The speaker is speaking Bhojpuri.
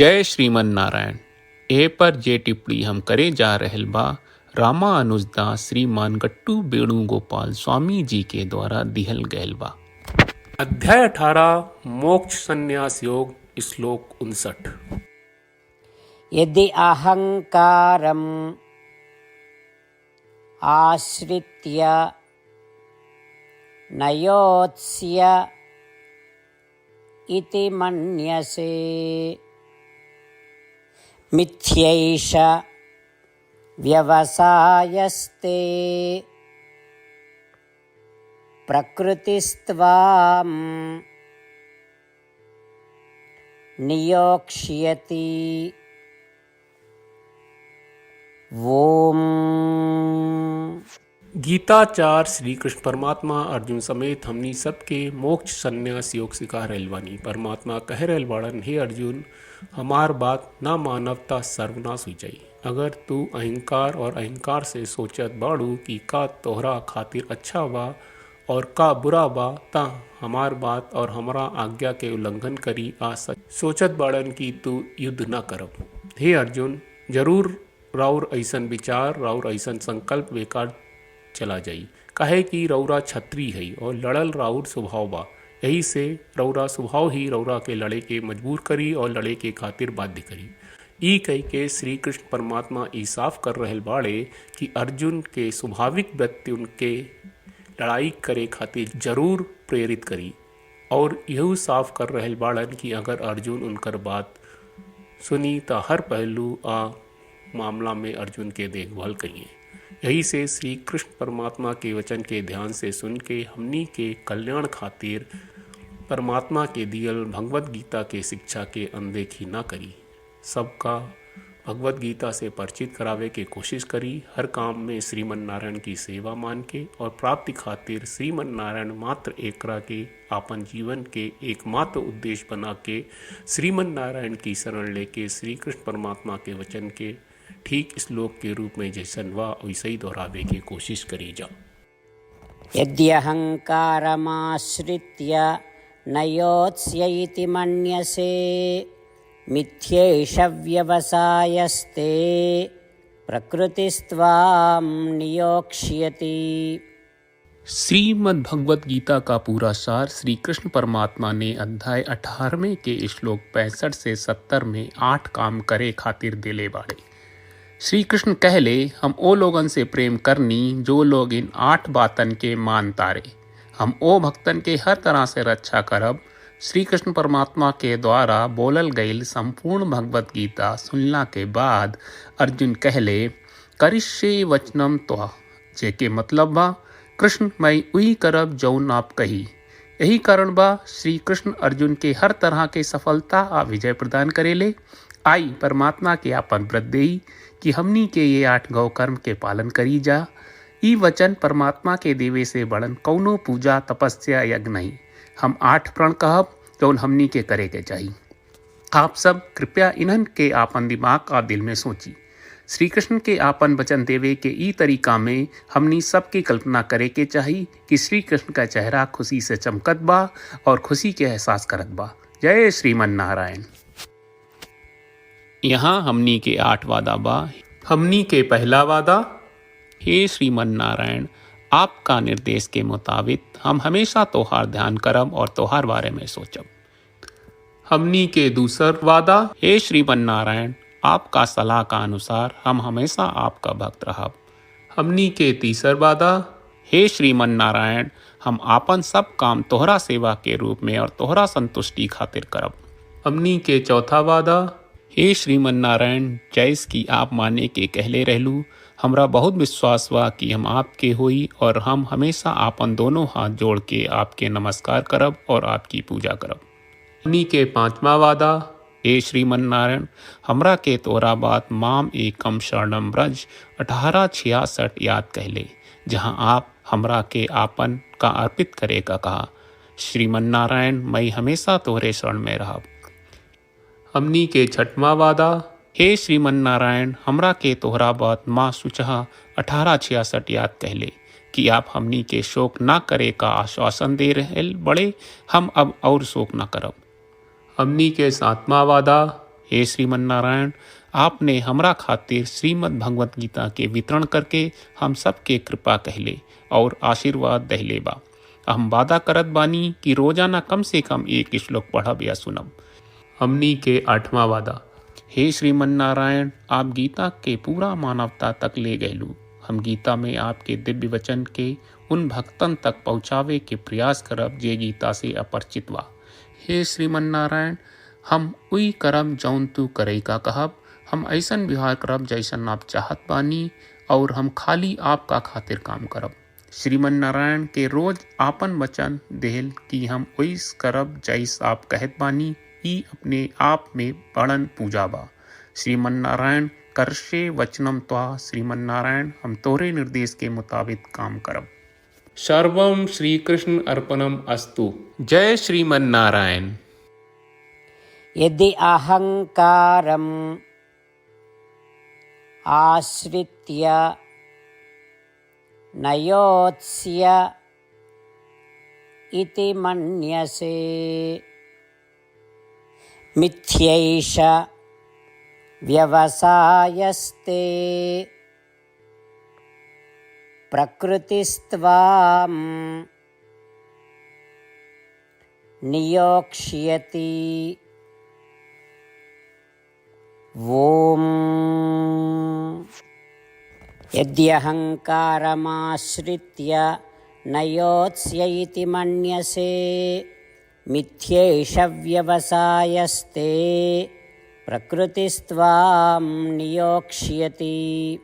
जय श्रीमन नारायण। ए पर जे टिप्पणी हम करे जा रहल बा रामानुजदास श्रीमान गट्टू वेणुगोपाल स्वामी जी के द्वारा दिहल गयल बा। अध्याय 18 मोक्ष संन्यास योग श्लोक 59। यदि अहंकारम् आश्रित्य न योत्स्य इति मन्यसे मिथ्यैष व्यवसायस्ते प्रकृतिस्त्वां नियोक्ष्यति। ओम। गीताचार श्री कृष्ण परमात्मा अर्जुन समेत हमनी सबके मोक्ष संन्यास योग सिखा रहल बानी। परमात्मा कह रहल बाड़न, हे अर्जुन, हमार बात ना मानवता सर्वनाश हो जाई। अगर तू अहंकार और अहंकार से सोचत बाड़ू कि का तोहरा खातिर अच्छा बा और का बुरा बा, ता हमार बात और हमारा आज्ञा के उल्लंघन करी आ सोचत बाड़न कि तू युद्ध ना करब। हे अर्जुन, जरूर राउर ऐसन विचार, राउर ऐसन संकल्प बेकार चला जाई। काहे कि रौरा छत्री है और लड़ल राउर स्वभाव बा। यही से रौरा स्वभाव ही रौरा के लड़े के मजबूर करी और लड़े के खातिर बाध्य करी। ई कह के श्री कृष्ण परमात्मा ई साफ कर रहल बाड़े कि अर्जुन के स्वाभाविक वृत्ति उनके लड़ाई करे खातिर जरूर प्रेरित करी। और यही साफ कर रहल बाड़न कि अगर अर्जुन उनकर बात सुनी तो हर पहलू आ मामला में अर्जुन के देखभाल करिए। यही से श्री कृष्ण परमात्मा के वचन के ध्यान से सुन के हमनी के कल्याण खातिर परमात्मा के दियल भगवत गीता के शिक्षा के अनदेखी ना करी। सबका भगवत गीता से परिचित करावे के कोशिश करी। हर काम में श्रीमन नारायण की सेवा मान के और प्राप्ति खातिर श्रीमन नारायण मात्र एकरा के आपन जीवन के एकमात्र उद्देश्य बना के श्रीमन नारायण की शरण लेके श्री कृष्ण परमात्मा के वचन के ठीक श्लोक के रूप में जैसन वा वैसे ही दोहरावे की कोशिश करी जा। यद्यहंकारमाश्रित्य न योत्स्य इति मन्यसे मिथ्यैष व्यवसायस्ते प्रकृतिस्त्वां नियोक्ष्यति। श्रीमद् भगवत गीता का पूरा सार श्री कृष्ण परमात्मा ने अध्याय 18वें के श्लोक 65 से 70 में 8 काम करे खातिर दिले बाड़े। श्री कृष्ण कहले, हम ओ लोगन से प्रेम करनी जो लोग इन 8 बातन के मान तारे। हम ओ भक्तन के हर तरह से रक्षा करब। श्री कृष्ण परमात्मा के द्वारा बोलल गईल संपूर्ण भगवत गीता सुनला के बाद अर्जुन कहले, करिष्ये वचनम त्वा, जेके मतलब बा, कृष्ण मैं उही करब जौन आप कही। यही कारण बा श्री कृष्ण अर्जुन के हर तरह के सफलता आ विजय प्रदान करेले। आई परमात्मा के आपन व्रत देई कि हमनी के ये 8 गौ कर्म के पालन करी जा। ई वचन परमात्मा के देवे से बड़न कौनो पूजा तपस्या यज्ञ नहीं। हम 8 प्रण कहब जौन हमनी के करे के चाहिए। आप सब कृपया इन्हन के आपन दिमाग और दिल में सोची। श्री कृष्ण के आपन वचन देवे के ई तरीका में हमनी सबकी कल्पना करे के चाहिए कि श्री कृष्ण का चेहरा खुशी से चमकत बा और खुशी के एहसास करत बा। जय श्रीमन नारायण। यहाँ हमनी के 8 वादा बा। हमनी के पहला वादा, हे श्रीमन नारायण, आपका निर्देश के मुताबिक हम हमेशा तोहार ध्यान करब और तोहार बारे में सोचब। हमनी के दूसर वादा, हे श्रीमन नारायण, आपका सलाह का अनुसार हम हमेशा आपका भक्त रहब। हमनी के तीसर वादा, हे श्रीमन नारायण, हम आपन सब काम तोहरा सेवा के रूप में और तोहरा संतुष्टि खातिर करब। हमनी के चौथा वादा, हे श्रीमन नारायण, जैस की आप माने के कहले रहलू, हमरा बहुत विश्वास बा कि हम आपके होई और हम हमेशा आपन दोनों हाथ जोड़ के आपके नमस्कार करब और आपकी पूजा करब। हमनी के 5वां वादा, हे श्रीमन नारायण, हमरा के तोरा बात माम एकम शरणम ब्रज 1866 याद कहले, जहाँ आप हमरा के आपन का अर्पित करे का कहा। श्रीमन नारायण, मैं हमेशा तोहरे शरण में रहब। हमनी के 6वां वादा, हे श्रीमन नारायण, हमरा के तोहरा बात माँ सुचहा 1866 याद कहले कि आप हमनी के शोक ना करे का आश्वासन दे रहे बड़े। हम अब और शोक ना करब। हमनी के 7वां वादा, हे श्रीमन्नारायण, आपने हमरा खातिर श्रीमद् भगवत गीता के वितरण करके हम सबके कृपा कहले और आशीर्वाद दहले बा। हम वादा करत बानी कि रोजाना कम से कम एक श्लोक पढ़ब या सुनब। हमनी के 8वां वादा। हे श्रीमन्नारायण, आप गीता के पूरा मानवता तक ले गयलू। हम गीता में आपके दिव्य वचन के उन भक्तन तक पहुँचावे के प्रयास करब जे गीता से अपरिचित बा। हे श्रीमन्नारायण, हम उई करब जौन तू करे का कहब। हम ऐसन व्यवहार करब जैसन आप चाहत बानी और हम खाली आपका खातिर काम करब। श्रीमन्नारायण के रोज आपन वचन देहल कि हम ओइस करब जैस आप कहत बानी, ई अपने आप में बड़न पूजा बा। श्रीमन्नारायण, करशे वचनम त्वा। श्रीमन्नारायण, हम तोरे निर्देश के मुताबिक काम करब। सर्वम श्री कृष्ण अर्पणम अस्तु। जय श्रीमन्नारायण। यदि अहङ्कारम् आश्रित्य न योत्स्य इति मन्यसे, मिथ्यैष व्यवसायस्ते प्रकृतिस्त्वां नियोक्ष्यति। ॐ यद्यहङ्कारमाश्रित्य न योत्स्य इति मन्यसे, मिथ्यैष व्यवसायस्ते प्रकृतिस्त्वां नियोक्ष्यति।